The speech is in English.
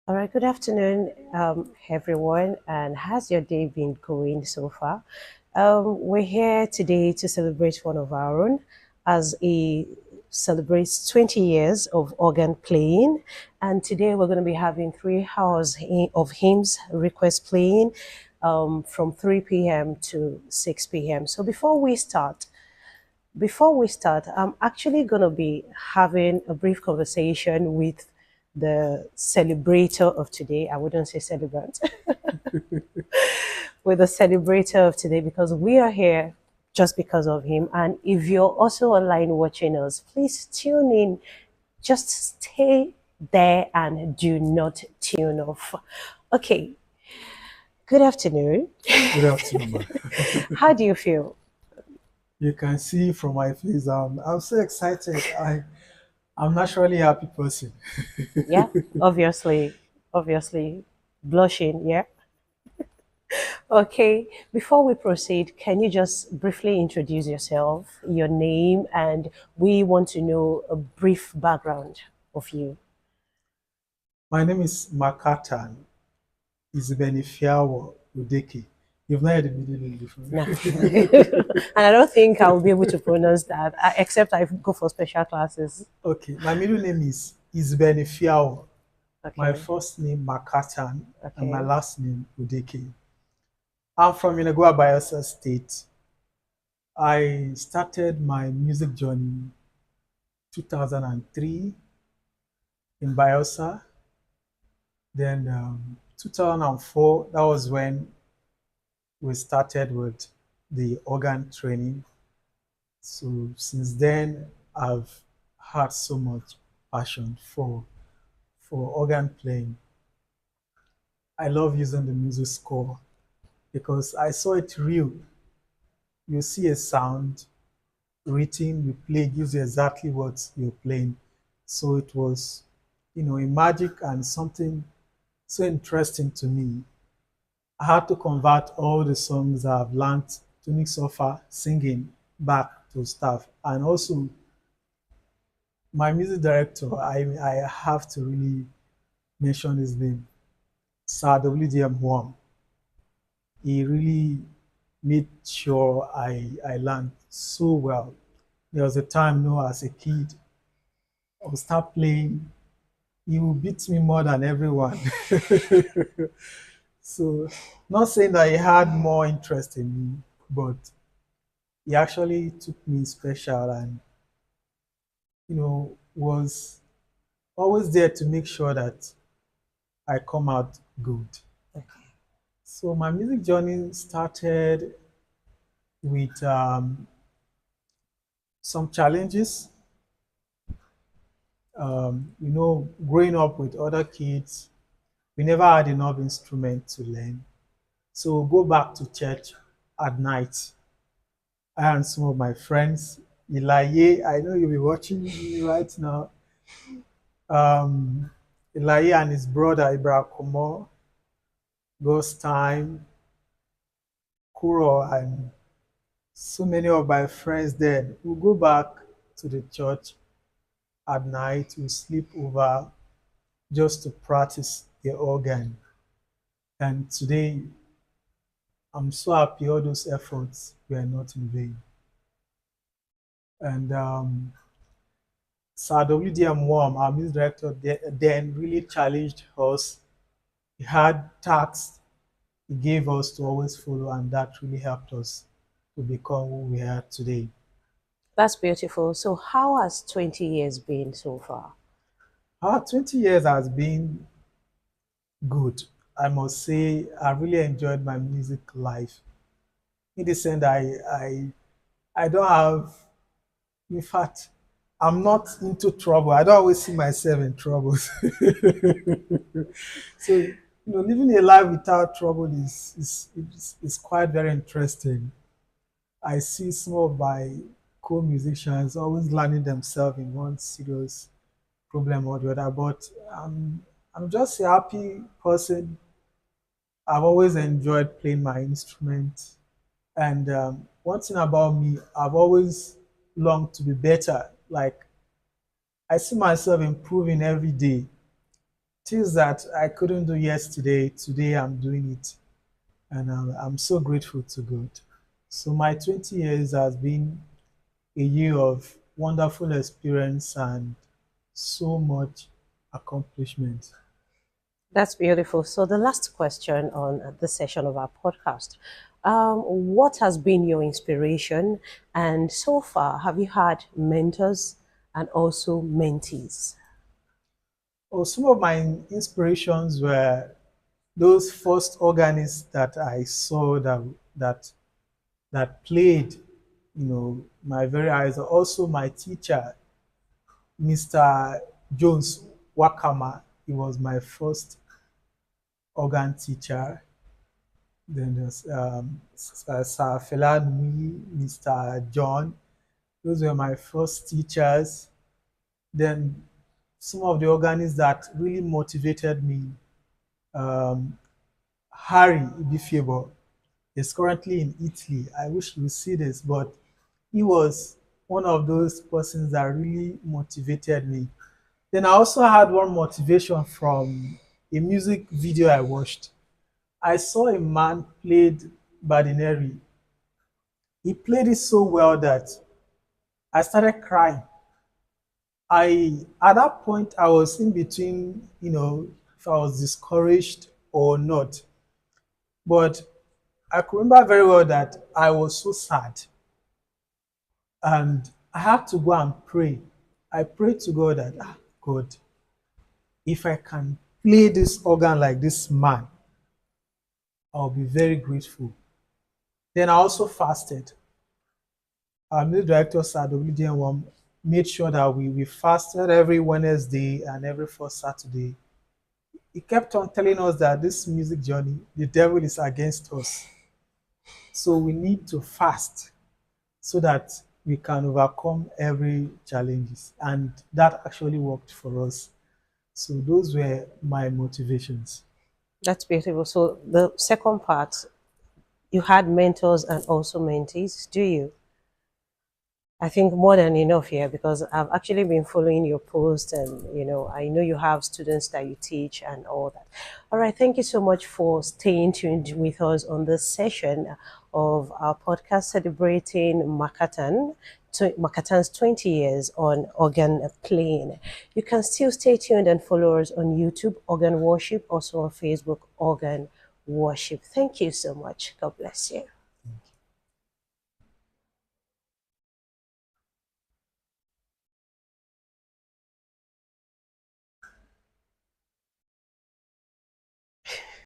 All right, good afternoon, everyone, and how's your day been going so far? We're here today to celebrate one of our own as he celebrates 20 years of organ playing. And today we're going to be having 3 hours of hymns request playing from 3 p.m. to 6 p.m. So before we start, I'm actually going to be having a brief conversation with the celebrator of today. I wouldn't say celebrant, with the celebrator of today because we are here just because of him. And if you're also online watching us, please tune in. Just stay there and do not tune off. Okay, good afternoon. Good afternoon, ma. How do you feel? You can see from my face, I'm so excited. I'm naturally a happy person. Yeah, obviously, blushing. Yeah. Okay, before we proceed, can you just briefly introduce yourself, your name, and we want to know a brief background of you? My name is Makatan Izbenifiawo Udeki. You've not heard the middle name before. Nah. And I don't think I'll be able to pronounce that, except I go for special classes. Okay, my middle name is Izbenifiawo. My Okay, first name Makatan and my okay. last name Udeki. I'm from Inagua, Bayelsa State. I started my music journey 2003 in Bayelsa. Then 2004, that was when we started with the organ training. So since then, I've had so much passion for organ playing. I love using the music score because I saw it real. You see a sound written, you play, it gives you exactly what you're playing. So it was, a magic and something so interesting to me. I had to convert all the songs I've learned to mix offer singing back to staff. And also my music director, I have to really mention his name, Sir WDM Wong. He really made sure I learned so well. There was a time, as a kid, I would start playing. He would beat me more than everyone. So, not saying that he had more interest in me, but he actually took me special and was always there to make sure that I come out good. So my music journey started with some challenges. Growing up with other kids, we never had enough instrument to learn. So go back to church at night. I and some of my friends, Elaye, I know you'll be watching me right now. Um, Elaye and his brother Ibrahim Ghost Time, Kuro, and so many of my friends then will go back to the church at night, we sleep over just to practice the organ. And today, I'm so happy all those efforts were not in vain. And Sir WDM Wam, our music director, then really challenged us. He had tasks he gave us to always follow, and that really helped us to become who we are today. That's beautiful. So, how has 20 years been so far? Our 20 years has been good. I must say, I really enjoyed my music life. In the sense, I don't have, in fact, I'm not into trouble. I don't always see myself in troubles. So, living a life without trouble is quite very interesting. I see some of my co-musicians always landing themselves in one serious problem or the other, but I'm just a happy person. I've always enjoyed playing my instrument. And one thing about me, I've always longed to be better. Like, I see myself improving every day things that I couldn't do yesterday, today I'm doing it. And I'm so grateful to God. So my 20 years has been a year of wonderful experience and so much accomplishment. That's beautiful. So, the last question on this session of our podcast, what has been your inspiration? And so far, have you had mentors and also mentees? Oh, some of my inspirations were those first organists that I saw that that played, my very eyes. Also, my teacher, Mr. Jones Wakama. He was my first organ teacher. Then there's Sir Felanui, Mr. John. Those were my first teachers. Then some of the organists that really motivated me. Um, Harry Ibifiebo is currently in Italy. I wish you would see this, but he was one of those persons that really motivated me. Then I also had one motivation from a music video I watched. I saw a man played Badineri. He played it so well that I started crying. I at that point I was in between, if I was discouraged or not. But I could remember very well that I was so sad and I had to go and pray. I prayed to God that, God, if I can play this organ like this man, I'll be very grateful. Then I also fasted. Our music director, Sir WDN1, made sure that we fasted every Wednesday and every first Saturday. He kept on telling us that this music journey, the devil is against us. So we need to fast so that we can overcome every challenges. And that actually worked for us. So those were my motivations. That's beautiful. So, the second part, you had mentors and also mentees, do you? I think more than enough here because I've actually been following your post and I know you have students that you teach and all that. All right, thank you so much for staying tuned with us on this session of our podcast celebrating Makatan's 20 years on organ playing. You can still stay tuned and follow us on YouTube, Organ Worship, also on Facebook, Organ Worship. Thank you so much. God bless you.